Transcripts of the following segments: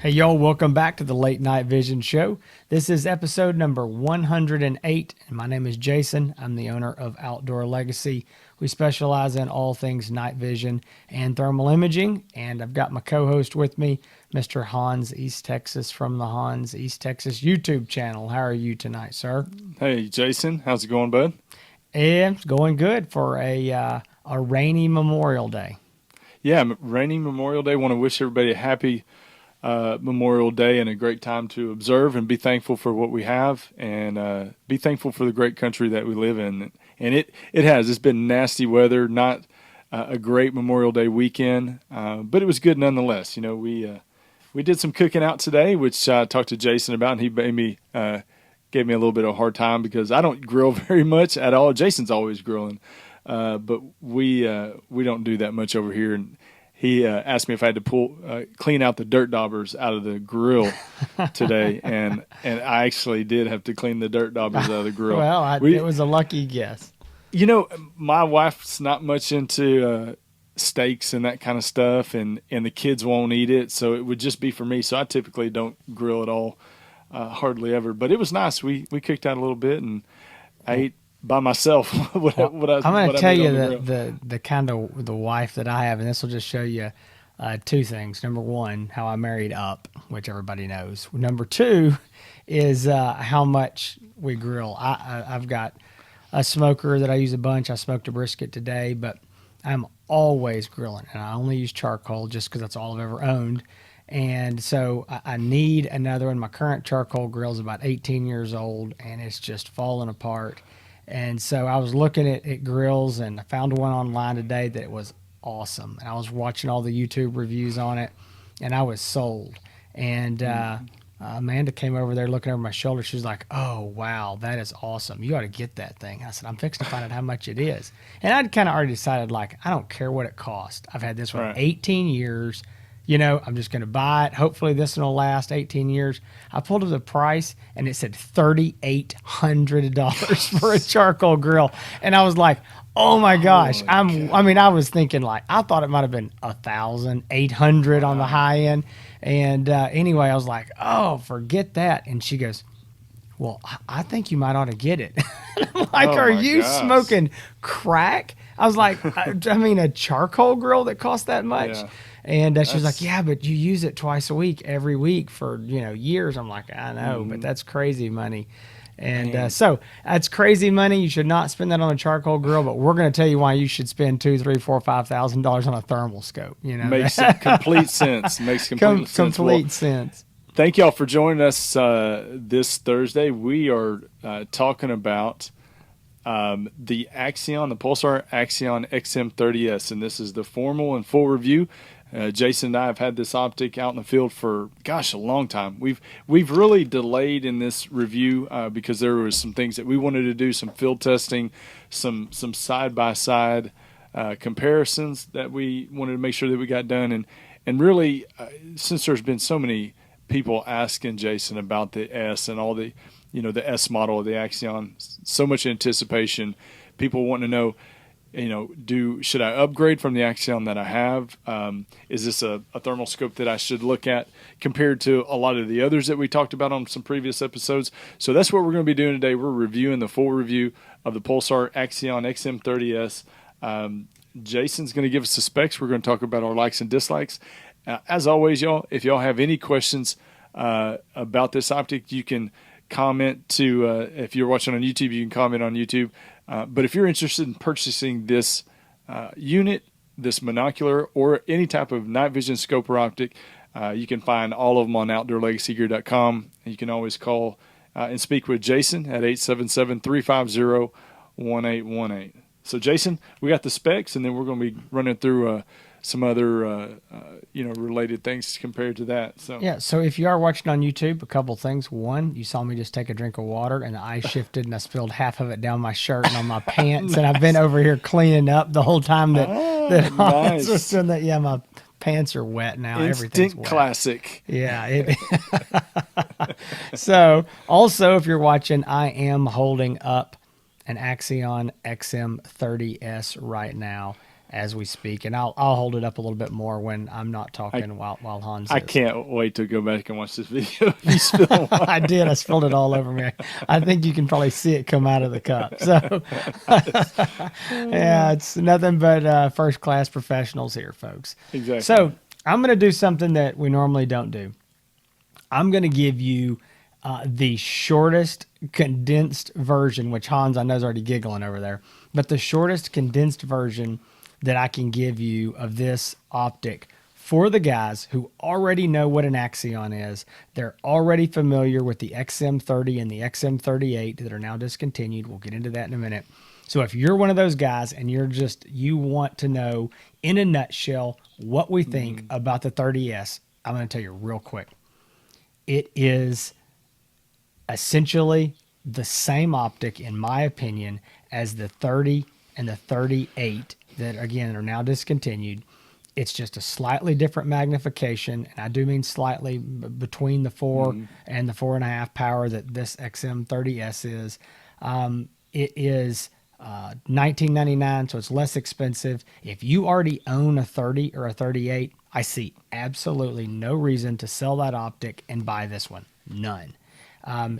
Hey, y'all, welcome back to the Late Night Vision Show. This is episode number 108, and my name is Jason. I'm the owner of Outdoor Legacy. We specialize in all things night vision and thermal imaging, and I've got my co-host with me, Mr. Hans East Texas from the Hans East Texas YouTube channel. How are you tonight, sir? Hey, Jason. How's it going, bud? It's going good for a rainy Memorial Day. Yeah, rainy Memorial Day. Want to wish everybody a happy Memorial Day and a great time to observe and be thankful for what we have and be thankful for the great country that we live in. And it's been nasty weather, not a great Memorial Day weekend, but it was good nonetheless. You know, we did some cooking out today, which I talked to Jason about, and he gave me a little bit of a hard time because I don't grill very much at all. Jason's always grilling, but we don't do that much over here. And he asked me if I had to clean out the dirt daubers out of the grill today, and I actually did have to clean the dirt daubers out of the grill. Well, it was a lucky guess. You know, my wife's not much into steaks and that kind of stuff, and the kids won't eat it, so it would just be for me. So I typically don't grill at all, hardly ever. But it was nice. We cooked out a little bit, and I ate by myself. I'm going to tell you the kind of the wife that I have, and this will just show you two things. Number one, how I married up, which everybody knows. Number two is how much we grill. I've got a smoker that I use a bunch. I smoked a brisket today, but I'm always grilling, and I only use charcoal just because that's all I've ever owned. And so I need another one. My current charcoal grill is about 18 years old, and it's just falling apart. And so I was looking at grills, and I found one online today that was awesome. And I was watching all the YouTube reviews on it, and I was sold. And Amanda came over there looking over my shoulder. She was like, "Oh, wow, that is awesome. You ought to get that thing." I said, "I'm fixing to find out how much it is." And I'd kind of already decided, like, I don't care what it costs. I've had this one 18 years. You know, I'm just going to buy it. Hopefully this one will last 18 years. I pulled up the price, and it said $3,800 for a charcoal grill. And I was like, oh, my gosh. I was thinking, like, I thought it might have been $1,800 on the high end. And anyway, I was like, oh, forget that. And she goes, well, I think you might ought to get it. I'm like, are you smoking crack? I was like, a charcoal grill that costs that much? Yeah. And she was like, yeah, but you use it twice a week, every week for, years. I'm like, I know, but that's crazy money. And so that's crazy money. You should not spend that on a charcoal grill, but we're going to tell you why you should spend $2,000, $3,000, $4,000, $5,000 on a thermal scope. Makes complete sense. Makes complete sense. Thank y'all for joining us this Thursday. We are talking about the Pulsar Axion XM30s, and this is the formal and full review. Jason and I have had this optic out in the field for, a long time. We've really delayed in this review because there was some things that we wanted to do, some field testing, some side-by-side comparisons that we wanted to make sure that we got done. And really, since there's been so many people asking Jason about the S and all the, the S model of the Axion, so much anticipation, people wanting to know, should I upgrade from the Axion that I have? Is this a thermal scope that I should look at compared to a lot of the others that we talked about on some previous episodes? So that's what we're going to be doing today. We're reviewing the full review of the Pulsar Axion XM30s. Jason's going to give us the specs. We're going to talk about our likes and dislikes. As always, y'all, if y'all have any questions about this optic, you can comment if you're watching on YouTube, you can comment on YouTube. But if you're interested in purchasing this unit, this monocular, or any type of night vision scope or optic, you can find all of them on outdoorlegacygear.com. You can always call and speak with Jason at 877-350-1818. So, Jason, we got the specs, and then we're going to be running through some other, related things compared to that. So if you are watching on YouTube, a couple things. One, you saw me just take a drink of water, and the ice shifted, and I spilled half of it down my shirt and on my pants. Nice. And I've been over here cleaning up the whole time that nice. was doing that. Yeah, my pants are wet now. Instant Everything's wet. Classic. Yeah. So also, if you're watching, I am holding up an Axion XM30s right now. as we speak, and I'll hold it up a little bit more when I'm not talking while Hans is. I can't wait to go back and watch this video. You spill wine. I did. I spilled it all over me. I think you can probably see it come out of the cup. So, yeah, it's nothing but first-class professionals here, folks. Exactly. So I'm going to do something that we normally don't do. I'm going to give you the shortest condensed version, which Hans, I know, is already giggling over there, but the shortest condensed version that I can give you of this optic for the guys who already know what an Axion is. They're already familiar with the XM30 and the XM38 that are now discontinued. We'll get into that in a minute. So if you're one of those guys and you want to know in a nutshell what we think about the 30S, I'm going to tell you real quick. It is essentially the same optic, in my opinion, as the 30 and the 38 that, again, are now discontinued. It's just a slightly different magnification, and I do mean slightly between the 4 and the 4.5 power that this XM30S is. It is $19.99, so it's less expensive. If you already own a 30 or a 38, I see absolutely no reason to sell that optic and buy this one. None.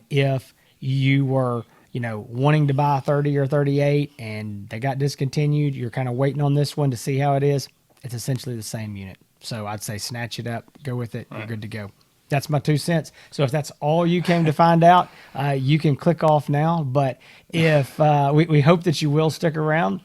If you were wanting to buy a 30 or 38 and they got discontinued, you're kind of waiting on this one to see how it is. It's essentially the same unit. So I'd say snatch it up, go with it, you're good to go. That's my 2 cents. So if that's all you came to find out, you can click off now. But if we hope that you will stick around.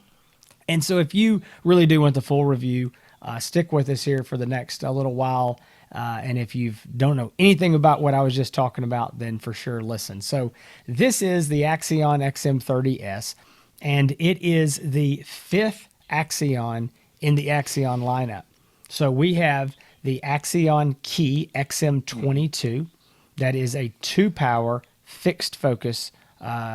And so if you really do want the full review, stick with us here for the next little while. And if you don't know anything about what I was just talking about, then for sure listen. So this is the Axion XM30S, and it is the 5th Axion in the Axion lineup. So we have the Axion Key XM22. That is a 2-power fixed focus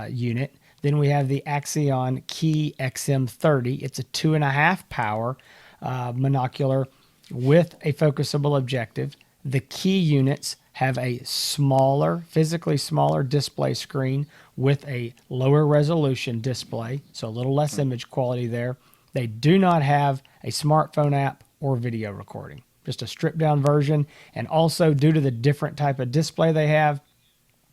unit. Then we have the Axion Key XM30. It's a 2.5 power monocular with a focusable objective. The Key units have a physically smaller display screen with a lower resolution display, so a little less image quality there. They do not have a smartphone app or video recording, just a stripped down version. And also, due to the different type of display they have,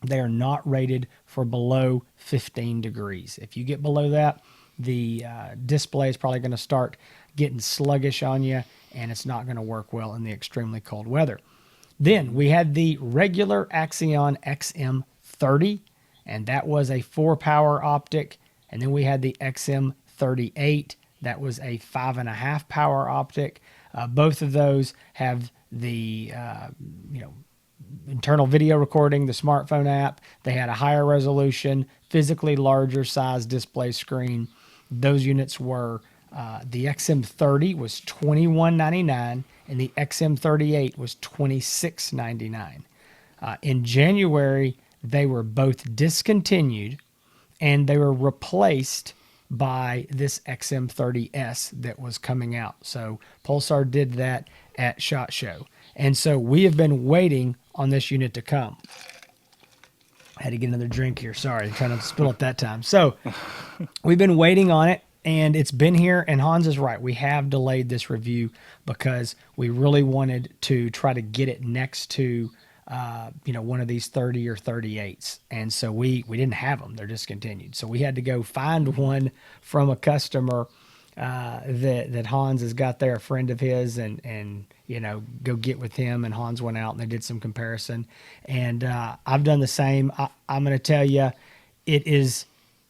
they are not rated for below 15 degrees. If you get below that, the display is probably going to start getting sluggish on you, and it's not going to work well in the extremely cold weather. Then we had the regular Axion XM30, and that was a 4-power optic. And then we had the XM38. That was a 5.5 power optic. Both of those have the internal video recording, the smartphone app. They had a higher resolution, physically larger size display screen. Those units were the XM30 was $21.99 and the XM38 was $26.99. In January, they were both discontinued and they were replaced by this XM30S that was coming out. So Pulsar did that at SHOT Show. And so we have been waiting on this unit to come. I had to get another drink here. Sorry, I'm trying to spill it that time. So we've been waiting on it, and it's been here. And Hans is right. We have delayed this review because we really wanted to try to get it next to one of these 30 or 38s. And so we didn't have them. They're discontinued. So we had to go find one from a customer that Hans has got there, a friend of his, and go get with him. And Hans went out and they did some comparison. And I've done the same. I'm going to tell you, it is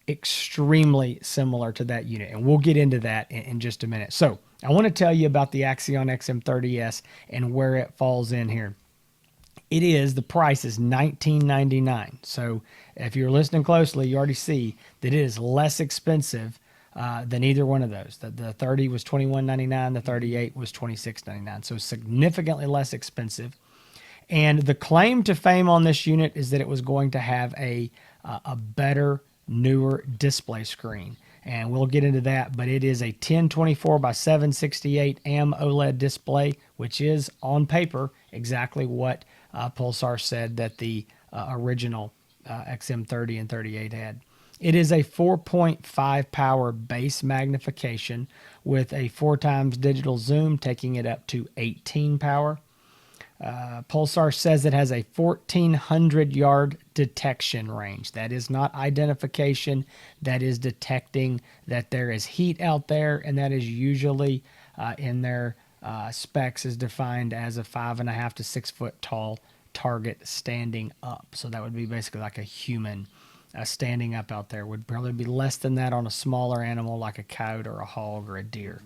extremely similar to that unit. And we'll get into that in just a minute. So I want to tell you about the Axion XM30S and where it falls in here. The price is $19.99. So if you're listening closely, you already see that it is less expensive than either one of those. The 30 was $21.99, the 38 was $26.99. So significantly less expensive. And the claim to fame on this unit is that it was going to have a better, newer display screen. And we'll get into that, but it is a 1024 by 768 AMOLED display, which is on paper exactly what Pulsar said that the original XM30 and 38 had. It is a 4.5 power base magnification with a 4 times digital zoom, taking it up to 18 power. Pulsar says it has a 1,400 yard detection range. That is not identification. That is detecting that there is heat out there, and that is usually in their specs is defined as a 5.5 to 6 foot tall target standing up. So that would be basically like a human standing up out there. Would probably be less than that on a smaller animal like a coyote or a hog or a deer.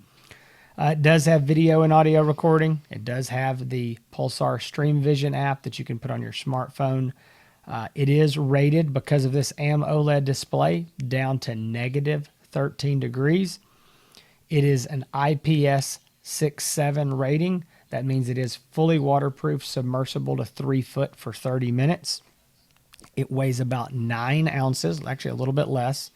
It does have video and audio recording. It does have the Pulsar Stream Vision app that you can put on your smartphone. It is rated, because of this AMOLED display, down to negative 13 degrees. It is an IPS 6.7 rating. That means it is fully waterproof, submersible to 3 foot for 30 minutes. It weighs about 9 ounces, actually a little bit less.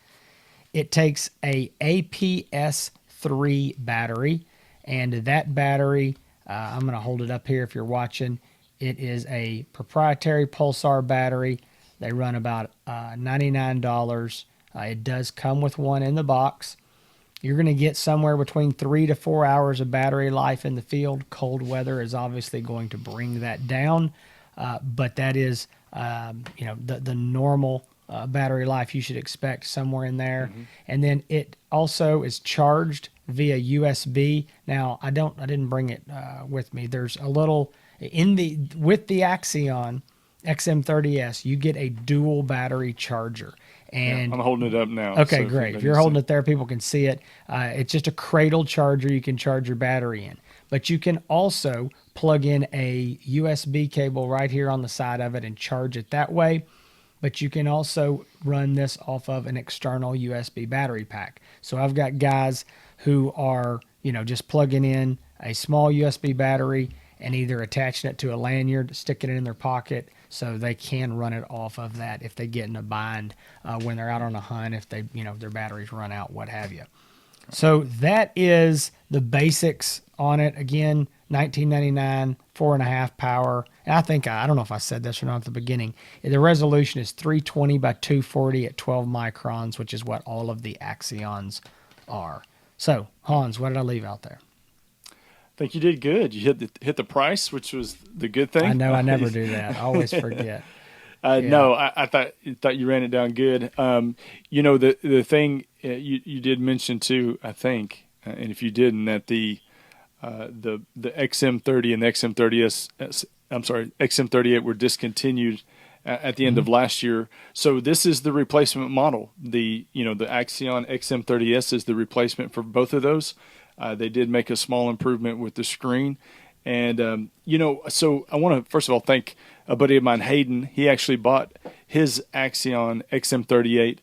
It takes a APS-3 battery, and that battery, I'm going to hold it up here if you're watching. It is a proprietary Pulsar battery. They run about $99. It does come with one in the box. You're going to get somewhere between 3 to 4 hours of battery life in the field. Cold weather is obviously going to bring that down, but that is the normal battery life you should expect somewhere in there. Mm-hmm. And then it also is charged via USB. Now I didn't bring it with me. There's a little with the Axion XM30s, you get a dual battery charger. And I'm holding it up now. Okay, so great. If you're holding it there, people can see it. It's just a cradle charger you can charge your battery in. But you can also plug in a USB cable right here on the side of it and charge it that way. But you can also run this off of an external USB battery pack. So I've got guys who are, just plugging in a small USB battery and either attaching it to a lanyard, sticking it in their pocket, so they can run it off of that if they get in a bind when they're out on a hunt, if they, their batteries run out, what have you. So that is the basics on it. Again, $19.99, 4.5 power. And I don't know if I said this or not at the beginning. The resolution is 320 by 240 at 12 microns, which is what all of the Axions are. So, Hans, what did I leave out there? I think you did good. You hit the price, which was the good thing. I know I never do that. I always forget. No, I thought you ran it down good. The thing you did mention too, I think, and if you didn't, that the XM30 and the XM38 were discontinued at the end of last year. So this is the replacement model. The Axion XM30s is the replacement for both of those. They did make a small improvement with the screen. And, so I want to, first of all, thank a buddy of mine, Hayden. He actually bought his Axion XM38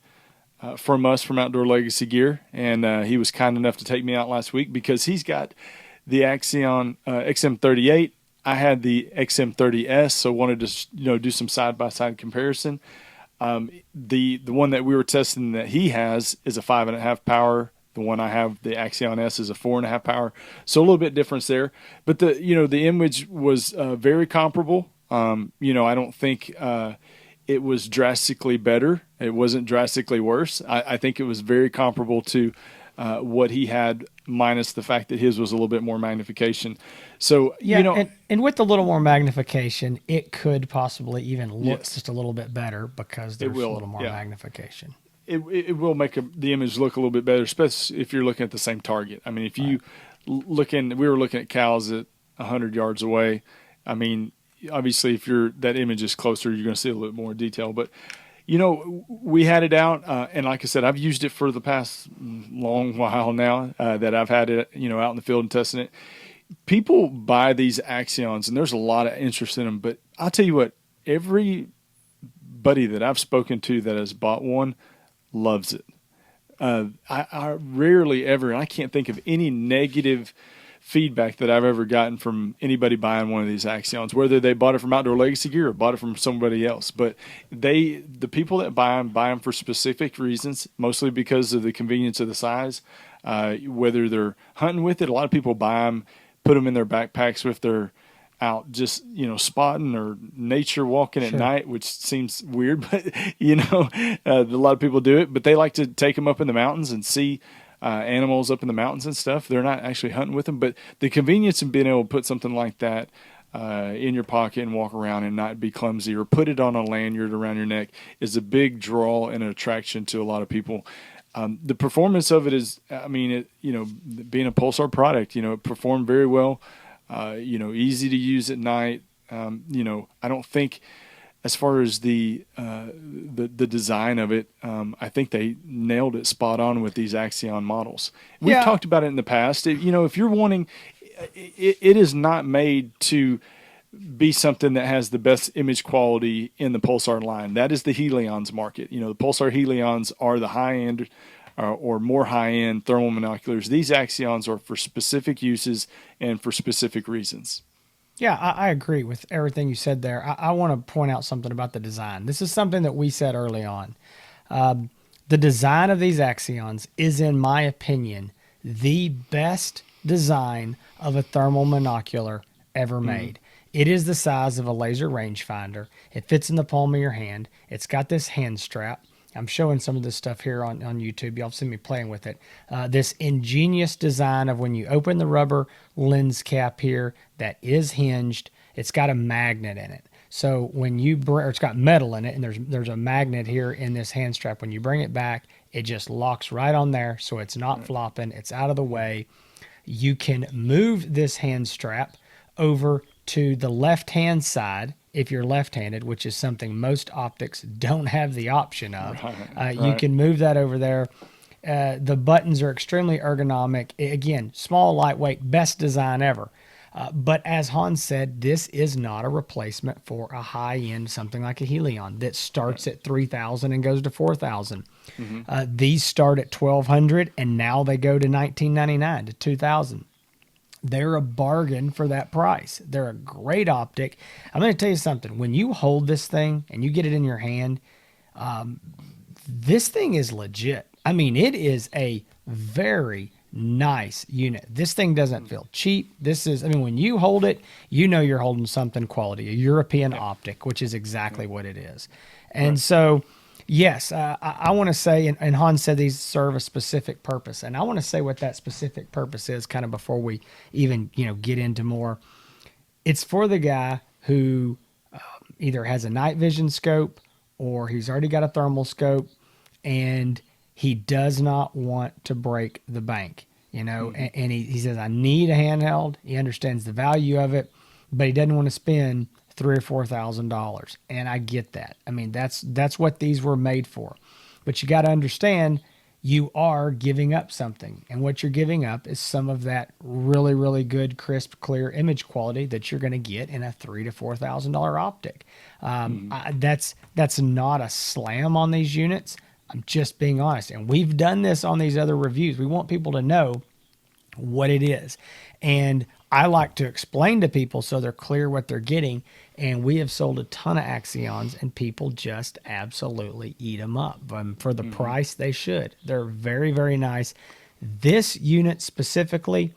from us from Outdoor Legacy Gear. And he was kind enough to take me out last week because he's got the Axion XM38. I had the XM30S, so wanted to do some side-by-side comparison. The one that we were testing that he has is a 5.5 power. The one I have, the Axion S, is a 4.5 power. So a little bit difference there. But the image was very comparable. I don't think it was drastically better. It wasn't drastically worse. I think it was very comparable to what he had, minus the fact that his was a little bit more magnification. So, and with a little more magnification, it could possibly even look just a little bit better because there's a little more magnification. It will make the image look a little bit better, especially if you're looking at the same target. I mean, if you we were looking at cows at 100 yards away. I mean, obviously, if that image is closer, you're going to see a little bit more detail. But, we had it out, and like I said, I've used it for the past long while now that I've had it, out in the field and testing it. People buy these Axions, and there's a lot of interest in them. But I'll tell you what, everybody that I've spoken to that has bought one loves it. I rarely ever, and I can't think of any negative feedback that I've ever gotten from anybody buying one of these Axions, whether they bought it from Outdoor Legacy Gear or bought it from somebody else. But the people that buy them for specific reasons, mostly because of the convenience of the size, whether they're hunting with it. A lot of people buy them, put them in their backpacks with their out just, spotting or nature walking at Sure. night, which seems weird, but a lot of people do it, but they like to take them up in the mountains and see animals up in the mountains and stuff. They're not actually hunting with them, but the convenience of being able to put something like that in your pocket and walk around and not be clumsy, or put it on a lanyard around your neck, is a big draw and an attraction to a lot of people. The performance of it is, being a Pulsar product, it performed very well. Easy to use at night. I don't think, as far as the design of it, I think they nailed it spot on with these Axion models. We've talked about it in the past. If you're wanting, it is not made to be something that has the best image quality in the Pulsar line. That is the Helions market. The Pulsar Helions are the high end or more high end thermal monoculars. These Axions are for specific uses and for specific reasons. Yeah, I agree with everything you said there. I want to point out something about the design. This is something that we said early on. The design of these Axions is, in my opinion, the best design of a thermal monocular ever made. It is the size of a laser rangefinder. It fits in the palm of your hand. It's got this hand strap. I'm showing some of this stuff here on YouTube. Y'all see me playing with it. This ingenious design of when you open the rubber lens cap here that is hinged, it's got a magnet in it. So when you or it's got metal in it, and there's a magnet here in this hand strap. When you bring it back, it just locks right on there, so it's not flopping. It's out of the way. You can move this hand strap over to the left-hand side if you're left-handed, which is something most optics don't have the option of. You can move that over there. The buttons are extremely ergonomic. Again, small, lightweight, best design ever. But as Hans said, this is not a replacement for a high-end, something like a Helion that starts at $3,000 and goes to $4,000. These start at $1,200, and now they go to $1,999 to $2,000. They're a bargain for that price. They're a great optic. I'm going to tell you something. When you hold this thing and you get it in your hand, this thing is legit. I mean, it is a very nice unit. This thing doesn't feel cheap. When you hold it, you're holding something quality, a European optic, which is exactly what it is. And so, yes, I want to say, and Hans said these serve a specific purpose, and I want to say what that specific purpose is kind of before we even, get into more. It's for the guy who either has a night vision scope or he's already got a thermal scope, and he does not want to break the bank, and he says, I need a handheld. He understands the value of it, but he doesn't want to spend $3,000 or $4,000. And I get that. I mean, that's what these were made for. But you got to understand, you are giving up something. And what you're giving up is some of that really, really good, crisp, clear image quality that you're going to get in a $3,000 to $4,000 optic. That's not a slam on these units. I'm just being honest. And we've done this on these other reviews. We want people to know what it is. And I like to explain to people so they're clear what they're getting. And we have sold a ton of Axions, and people just absolutely eat them up. For the price, they should. They're very, very nice. This unit specifically,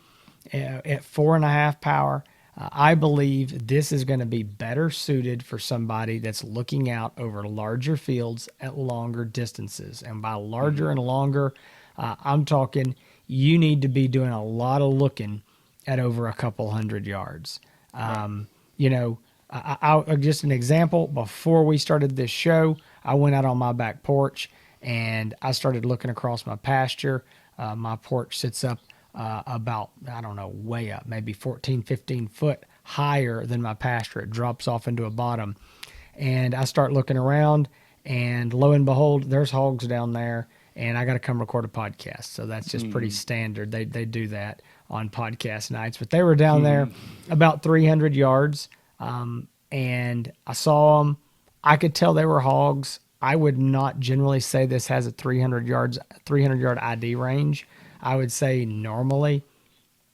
at 4.5 power, I believe this is going to be better suited for somebody that's looking out over larger fields at longer distances. And by larger and longer, I'm talking you need to be doing a lot of looking at over a couple hundred yards. Just an example, before we started this show, I went out on my back porch and I started looking across my pasture. My porch sits up about, way up, maybe 14, 15 foot higher than my pasture. It drops off into a bottom. And I start looking around, and lo and behold, there's hogs down there, and I got to come record a podcast. So that's just pretty standard. They do that on podcast nights. But they were down there about 300 yards, and I saw them. I could tell they were hogs. I would not generally say this has a 300 yard ID range. I would say normally,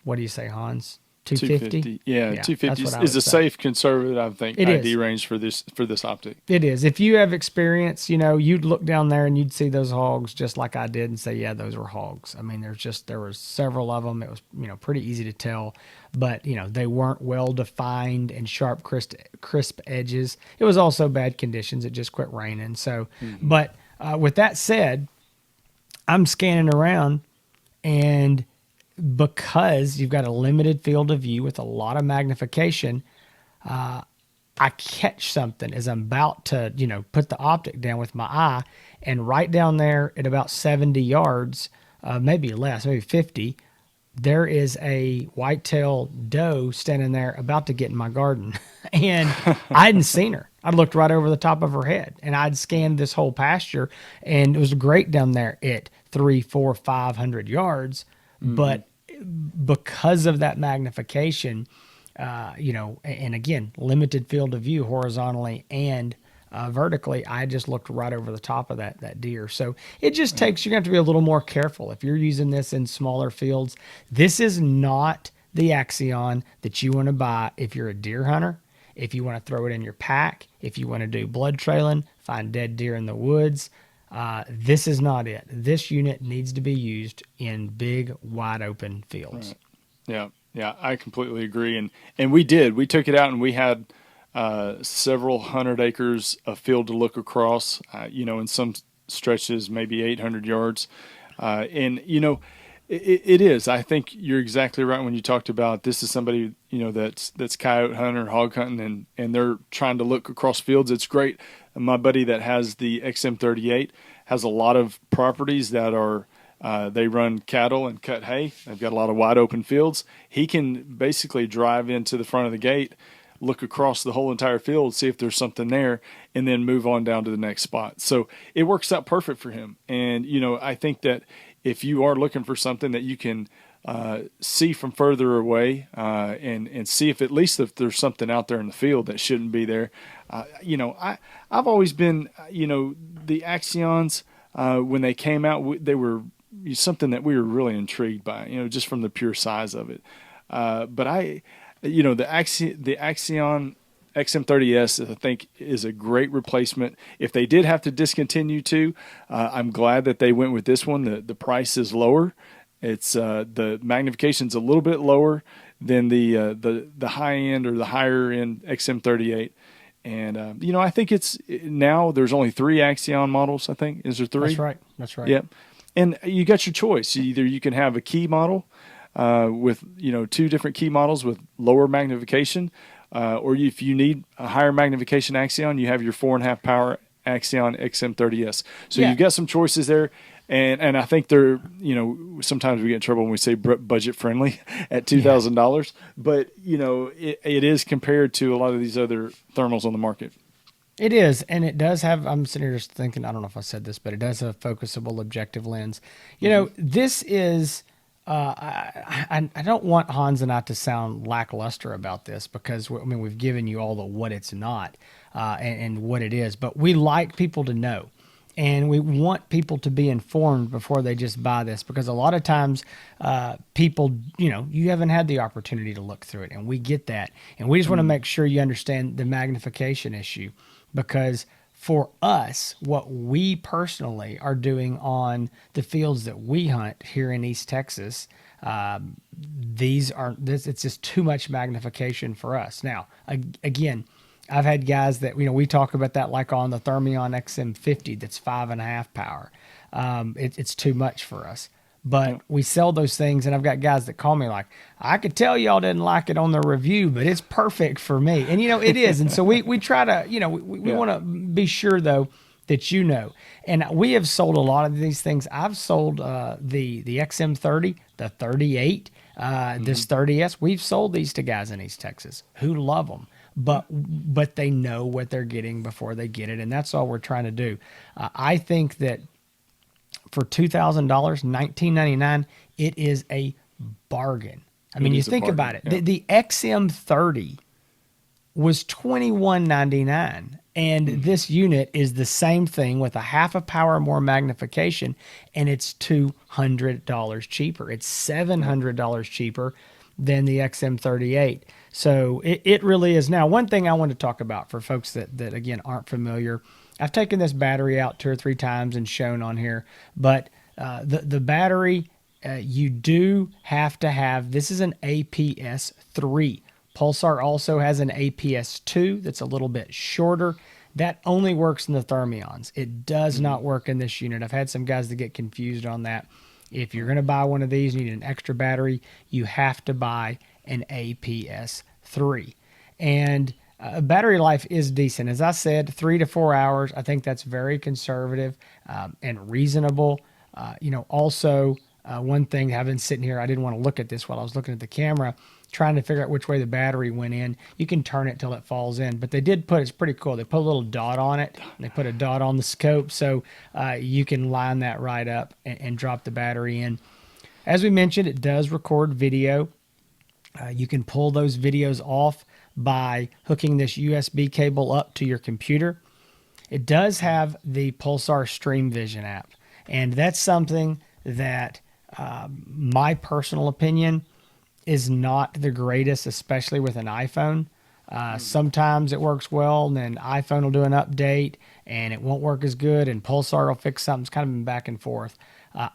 what do you say, Hans? 250. Yeah, 250 is a safe conservative, I think, ID range for this optic. It is. If you have experience, you'd look down there and you'd see those hogs just like I did and say, yeah, those were hogs. I mean, there were several of them. It was, pretty easy to tell, but they weren't well defined and sharp, crisp edges. It was also bad conditions. It just quit raining. So, but with that said, I'm scanning around, and because you've got a limited field of view with a lot of magnification, I catch something as I'm about to, put the optic down with my eye, and right down there at about 70 yards, maybe less, maybe 50, there is a whitetail doe standing there about to get in my garden. And I hadn't seen her. I looked right over the top of her head, and I'd scanned this whole pasture, and it was great down there at 300, 400, 500 yards. But because of that magnification, and again, limited field of view horizontally and vertically, I just looked right over the top of that deer. So it just takes, you're going to have to be a little more careful. If you're using this in smaller fields, this is not the Axion that you want to buy if you're a deer hunter, if you want to throw it in your pack, if you want to do blood trailing, find dead deer in the woods. This is not it. This unit needs to be used in big, wide open fields. Right. Yeah, I completely agree. And we took it out, and we had several hundred acres of field to look across, in some stretches, maybe 800 yards. It is. I think you're exactly right when you talked about this is somebody, that's coyote hunter, hog hunting, and they're trying to look across fields. It's great. My buddy that has the XM38 has a lot of properties that are, they run cattle and cut hay. They've got a lot of wide open fields. He can basically drive into the front of the gate, look across the whole entire field, see if there's something there, and then move on down to the next spot. So it works out perfect for him. And, I think that if you are looking for something that you can see from further away and see if at least if there's something out there in the field that shouldn't be there. I've always been, the Axions, when they came out, they were something that we were really intrigued by, just from the pure size of it. But the Axion XM30S, I think, is a great replacement. If they did have to discontinue too, I'm glad that they went with this one. The price is lower. It's the magnification's a little bit lower than the high end or the higher end XM38. And I think it's now there's only 3 Axion models. I think is there 3? That's right. Yep. And you got your choice. Either you can have a key model with 2 different key models with lower magnification. Or if you need a higher magnification Axion, you have your 4.5 power Axion XM30S. So you've got some choices there. And I think they're, sometimes we get in trouble when we say budget friendly at $2,000. But, it is compared to a lot of these other thermals on the market. It is. And it does have, I'm sitting here just thinking, I don't know if I said this, but it does have a focusable objective lens. This is... I don't want Hans and I to sound lackluster about this because we've given you all the what it's not and what it is, but we like people to know, and we want people to be informed before they just buy this, because a lot of times people, you haven't had the opportunity to look through it, and we get that, and we just want to make sure you understand the magnification issue, because for us, what we personally are doing on the fields that we hunt here in East Texas, it's just too much magnification for us. Now, again, I've had guys that, we talk about that like on the Thermion XM50 that's 5.5 power. It's too much for us. But we sell those things, and I've got guys that call me like, I could tell y'all didn't like it on the review, but it's perfect for me. And, it is. And so we try to, we want to be sure, though, that And we have sold a lot of these things. I've sold the XM30, the 38, this 30S. We've sold these to guys in East Texas who love them. But they know what they're getting before they get it, and that's all we're trying to do. I think that for $2,000, $19.99, it is a bargain. I mean, you think about it. Yeah. The XM30 was $21.99, and this unit is the same thing with a 0.5 power more magnification, and it's $200 cheaper. It's $700 cheaper than the XM38. So it really is. Now, one thing I want to talk about for folks that again aren't familiar, I've taken this battery out 2 or 3 times and shown on here, but the battery, you do have to have, this is an APS-3. Pulsar also has an APS-2 that's a little bit shorter. That only works in the thermions. It does not work in this unit. I've had some guys that get confused on that. If you're going to buy one of these, you need an extra battery, you have to buy an APS-3. And battery life is decent. As I said, 3 to 4 hours. I think that's very conservative and reasonable. Also, one thing, I've been sitting here, I didn't want to look at this while I was looking at the camera, trying to figure out which way the battery went in. You can turn it till it falls in, but they did put, it's pretty cool, they put a little dot on it, and they put a dot on the scope, so you can line that right up and drop the battery in. As we mentioned, it does record video. You can pull those videos off by hooking this USB cable up to your computer. It does have the Pulsar Stream Vision app, and that's something that my personal opinion is not the greatest, especially with an iPhone. Sometimes it works well, and then iPhone will do an update, and it won't work as good, and Pulsar will fix something. It's kind of been back and forth.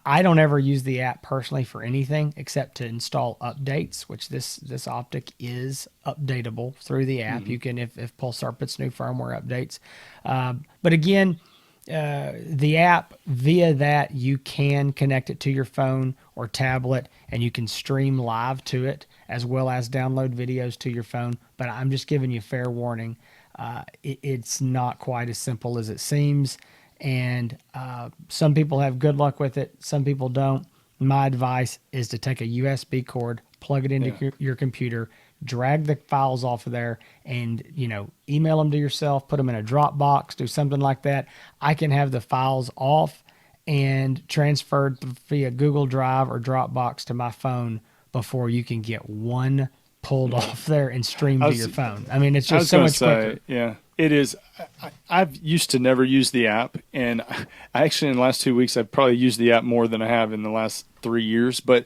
I don't ever use the app personally for anything except to install updates, which this optic is updatable through the app. You can, if Pulsar puts new firmware updates. But again, the app, via that, you can connect it to your phone or tablet, and you can stream live to it as well as download videos to your phone. But I'm just giving you fair warning. It's not quite as simple as it seems. And some people have good luck with it. Some people don't. My advice is to take a USB cord, plug it into your computer, drag the files off of there, and email them to yourself, put them in a Dropbox, do something like that. I can have the files off and transferred via Google Drive or Dropbox to my phone before you can get one pulled off there and streamed to your phone. I mean, it's just so much quicker. Yeah, it is. I've used to never use the app, and I actually in the last 2 weeks I've probably used the app more than I have in the last 3 years. But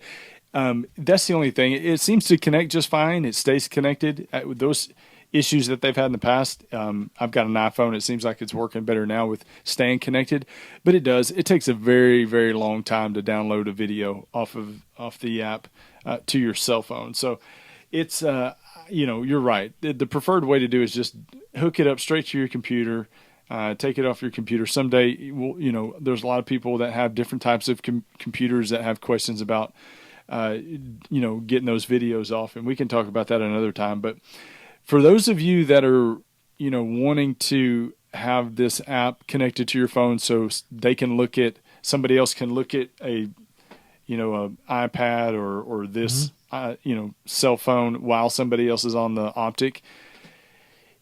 that's the only thing. It seems to connect just fine. It stays connected. With those issues that they've had in the past, I've got an iPhone. It seems like it's working better now with staying connected. But it does. It takes a very, very long time to download a video off the app to your cell phone. So it's you're right. The preferred way to do is just hook it up straight to your computer. Take it off your computer. Someday, there's a lot of people that have different types of computers that have questions about getting those videos off, and we can talk about that another time. But for those of you that are, wanting to have this app connected to your phone so they can look at, somebody else can look at a iPad or this, cell phone while somebody else is on the optic.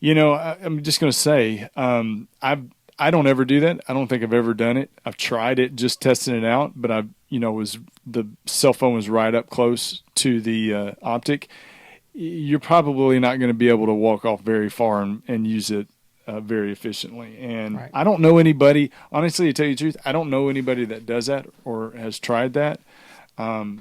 I'm just going to say, I don't ever do that. I don't think I've ever done it. I've tried it, just testing it out, but the cell phone was right up close to the optic. You're probably not going to be able to walk off very far and use it very efficiently. And right. I don't know anybody, honestly, to tell you the truth, I don't know anybody that does that or has tried that. I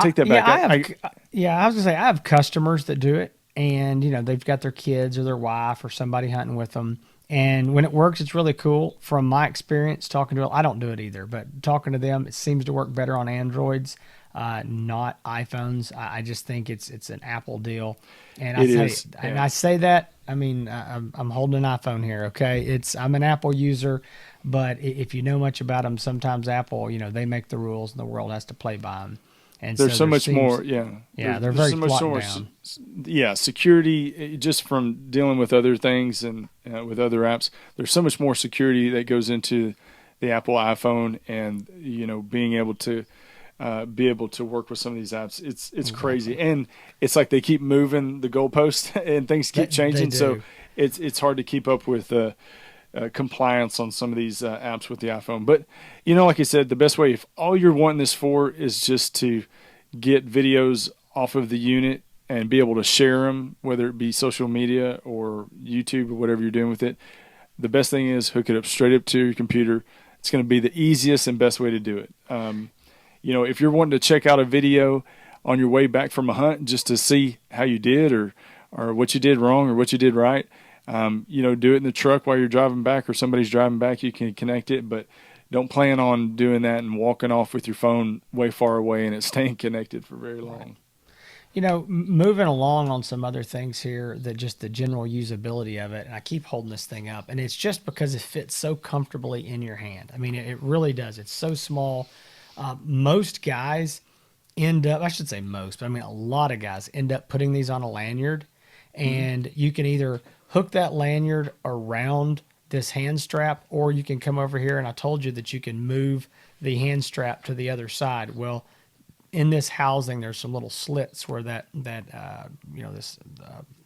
take that back. I was going to say, I have customers that do it, and, they've got their kids or their wife or somebody hunting with them. And when it works, it's really cool. From my experience talking to them, I don't do it either, but talking to them, it seems to work better on Androids, not iPhones. I just think it's an Apple deal. And I say that, I mean, I'm holding an iPhone here. Okay. I'm an Apple user, but if you know much about them, sometimes Apple, they make the rules and the world has to play by them. And there's so much more. Yeah. They're very locked down. Security, just from dealing with other things and with other apps, there's so much more security that goes into the Apple iPhone, and being able to work with some of these apps. It's crazy, and it's like they keep moving the goalposts and things keep changing. So it's hard to keep up with compliance on some of these apps with the iPhone. But like I said, the best way, if all you're wanting this for is just to get videos off of the unit and be able to share them, whether it be social media or YouTube or whatever you're doing with it, the best thing is hook it up straight up to your computer. It's going to be the easiest and best way to do it. If you're wanting to check out a video on your way back from a hunt just to see how you did or what you did wrong or what you did right. Do it in the truck while you're driving back or somebody's driving back. You can connect it, but don't plan on doing that and walking off with your phone way far away and it staying connected for very long. Moving along on some other things here, that just the general usability of it, and I keep holding this thing up, and it's just because it fits so comfortably in your hand. I mean, it really does. It's so small. Most guys end up, I should say most, but I mean a lot of guys end up putting these on a lanyard, and you can either hook that lanyard around this hand strap, or you can come over here, and I told you that you can move the hand strap to the other side. Well, in this housing, there's some little slits where this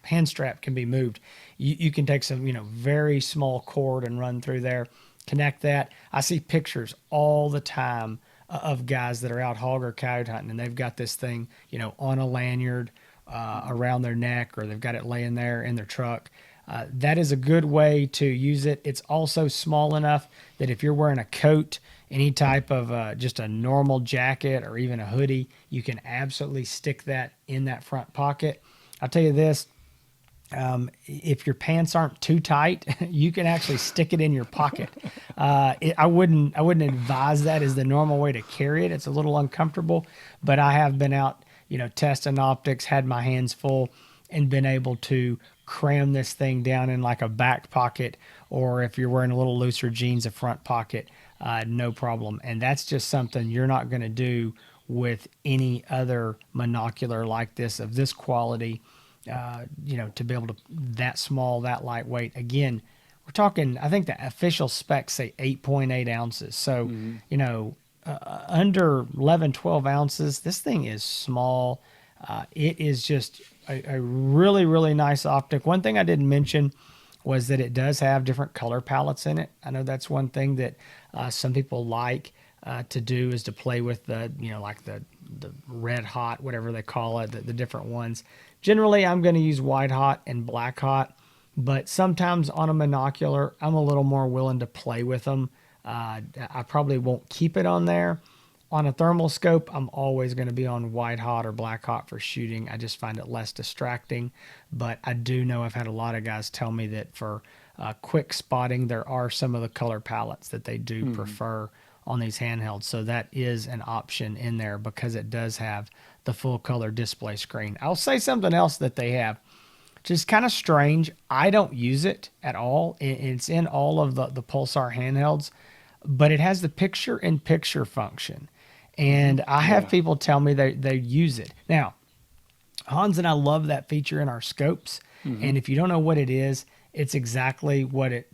hand strap can be moved. You can take some, very small cord and run through there, connect that. I see pictures all the time of guys that are out hog or coyote hunting, and they've got this thing, on a lanyard around their neck, or they've got it laying there in their truck. That is a good way to use it. It's also small enough that if you're wearing a coat, any type of just a normal jacket or even a hoodie, you can absolutely stick that in that front pocket. I'll tell you this, if your pants aren't too tight, you can actually stick it in your pocket. I wouldn't advise that as the normal way to carry it. It's a little uncomfortable, but I have been out, testing optics, had my hands full, and been able to cram this thing down in like a back pocket, or if you're wearing a little looser jeans, a front pocket, no problem. And that's just something you're not going to do with any other monocular like this, of this quality, to be able to, that small, that lightweight. Again, we're talking, I think the official specs say 8.8 ounces. So, under 11, 12 ounces, this thing is small. It is just a really, really nice optic. One thing I didn't mention was that it does have different color palettes in it. I know that's one thing that some people like to do, is to play with the, like the red hot, whatever they call it, the different ones. Generally, I'm going to use white hot and black hot, but sometimes on a monocular, I'm a little more willing to play with them. I probably won't keep it on there. On a thermal scope, I'm always going to be on white hot or black hot for shooting. I just find it less distracting. But I do know I've had a lot of guys tell me that for quick spotting, there are some of the color palettes that they do prefer on these handhelds. So that is an option in there, because it does have the full color display screen. I'll say something else that they have, which is kind of strange. I don't use it at all. It's in all of the Pulsar handhelds, but it has the picture-in-picture function. And I have people tell me they use it. Now, Hans and I love that feature in our scopes. And if you don't know what it is, it's exactly what it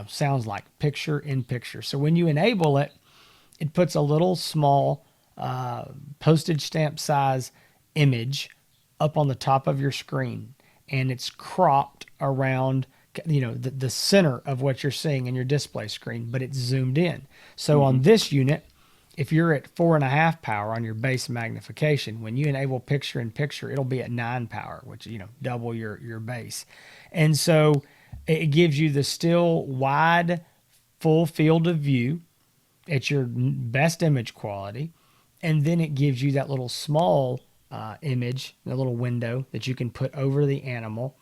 sounds like, picture in picture. So when you enable it, it puts a little small postage stamp size image up on the top of your screen, and it's cropped around the center of what you're seeing in your display screen, but it's zoomed in. So on this unit, if you're at 4.5 power on your base magnification, when you enable picture in picture, it'll be at 9 power, which double your base. And so it gives you the still wide, full field of view at your best image quality. And then it gives you that little small image, the little window that you can put over the animal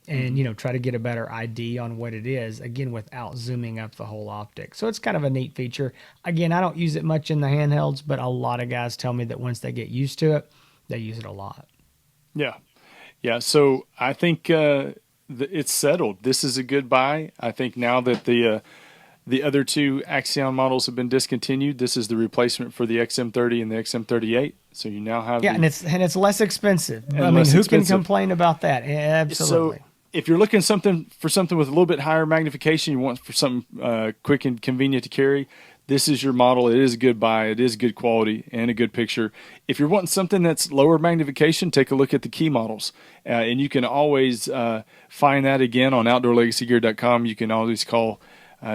and, try to get a better ID on what it is, again, without zooming up the whole optic. So it's kind of a neat feature. Again, I don't use it much in the handhelds, but a lot of guys tell me that once they get used to it, they use it a lot. Yeah. Yeah. So I think it's settled. This is a good buy. I think now that the other two Axion models have been discontinued, this is the replacement for the XM30 and the XM38. So you now have and it's less expensive. I mean, who can complain about that? Absolutely. So if you're looking for something with a little bit higher magnification, you want for something quick and convenient to carry, this is your model. It is a good buy. It is good quality and a good picture. If you're wanting something that's lower magnification, take a look at the key models. And you can always find that again on outdoorlegacygear.com. You can always call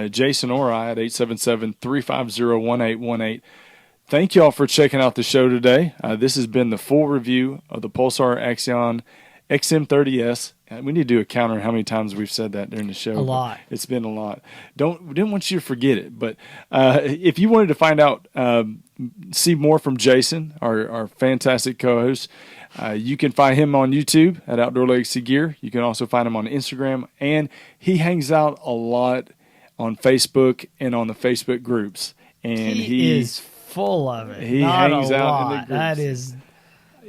Jason or I at 877-350-1818. Thank y'all for checking out the show today. This has been the full review of the Pulsar Axion XM30S. We need to do a counter how many times we've said that during the show. A lot. It's been a lot. Didn't want you to forget it. But if you wanted to find out, see more from Jason, our fantastic co-host, you can find him on YouTube at Outdoor Legacy Gear. You can also find him on Instagram, and he hangs out a lot on Facebook and on the Facebook groups. And he is full of it. He hangs out in the groups. That is.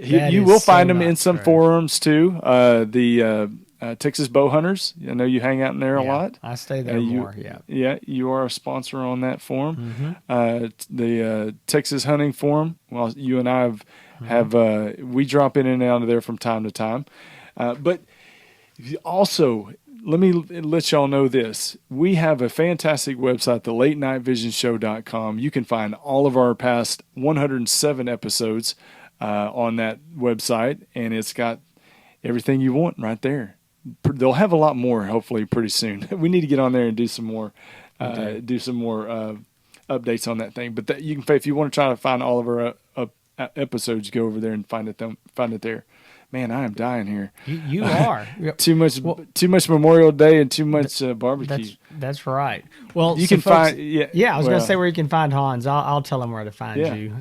You will find him in some forums too. The Texas Bow Hunters. I know you hang out in there a lot. I stay there more. Yeah. You are a sponsor on that forum. Mm-hmm. The Texas Hunting Forum. Well, you and I have we drop in and out of there from time to time. But also, let me let y'all know this. We have a fantastic website, the LateNightVisionShow.com. You can find all of our past 107 episodes on that website, and it's got everything you want right there. They'll have a lot more, hopefully, pretty soon. We need to get on there and do some more, updates on that thing. But you can, if you want to try to find all of our episodes, go over there and find it there. Man, I am dying here. You are too much Memorial Day and too much barbecue. That's right. Well, you can find. I was going to say where you can find Hans. I'll tell them where to find you.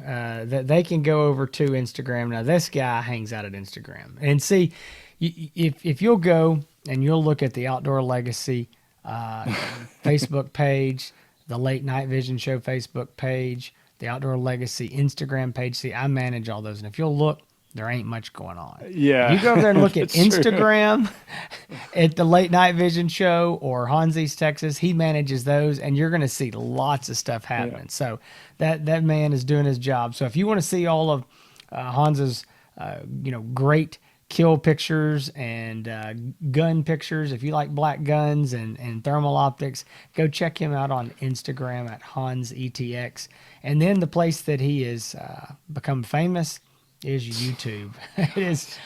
They can go over to Instagram. Now, this guy hangs out at Instagram, and see if you'll go and you'll look at the Outdoor Legacy Facebook page, the Late Night Vision Show Facebook page, the Outdoor Legacy Instagram page. See, I manage all those, and if you'll look, there ain't much going on. Yeah. You go over there and look at Instagram at the Late Night Vision Show or Hansi's Texas. He manages those, and you're going to see lots of stuff happening. Yeah. So that man is doing his job. So if you want to see all of Hans's great kill pictures and gun pictures, if you like black guns and thermal optics, go check him out on Instagram at HansETX. And then the place that he has become famous is YouTube. It is.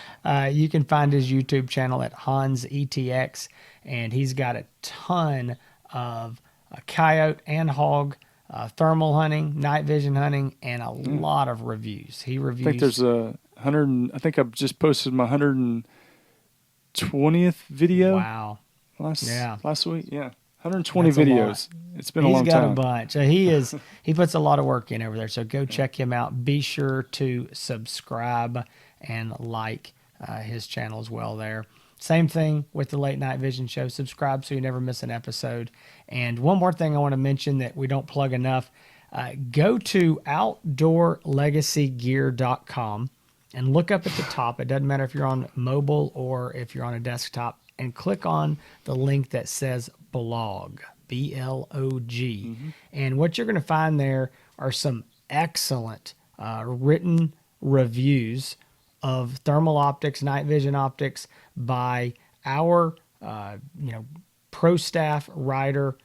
You can find his YouTube channel at HansETX, and he's got a ton of coyote and hog thermal hunting, night vision hunting, and a lot of reviews. He reviews. I think there's 100. I think I've just posted my 120th video. Wow. Last week. Yeah. 120 videos. It's been a long time. He's got a bunch. He puts a lot of work in over there. So go check him out. Be sure to subscribe and like his channel as well there. Same thing with the Late Night Vision Show. Subscribe so you never miss an episode. And one more thing I want to mention that we don't plug enough. Go to outdoorlegacygear.com and look up at the top. It doesn't matter if you're on mobile or if you're on a desktop. And click on the link that says blog, B-L-O-G. Mm-hmm. And what you're going to find there are some excellent written reviews of thermal optics, night vision optics by our pro staff writer,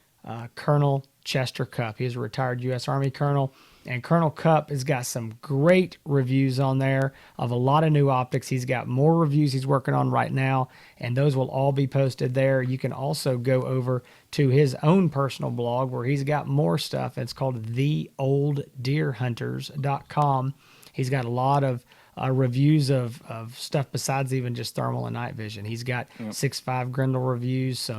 Colonel Chester Cupp. He's a retired U.S. Army colonel. And Colonel Cupp has got some great reviews on there of a lot of new optics. He's got more reviews he's working on right now, and those will all be posted there. You can also go over to his own personal blog where he's got more stuff. It's called theolddeerhunters.com. He's got a lot of reviews of stuff besides even just thermal and night vision. He's got 6.5 Grendel reviews.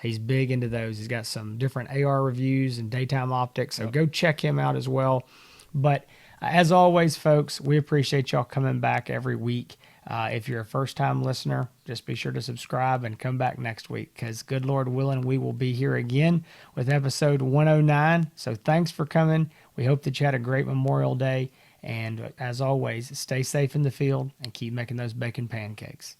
He's big into those. He's got some different AR reviews and daytime optics. So go check him out as well. But as always, folks, we appreciate y'all coming back every week. If you're a first-time listener, just be sure to subscribe and come back next week because, good Lord willing, we will be here again with episode 109. So thanks for coming. We hope that you had a great Memorial Day. And as always, stay safe in the field and keep making those bacon pancakes.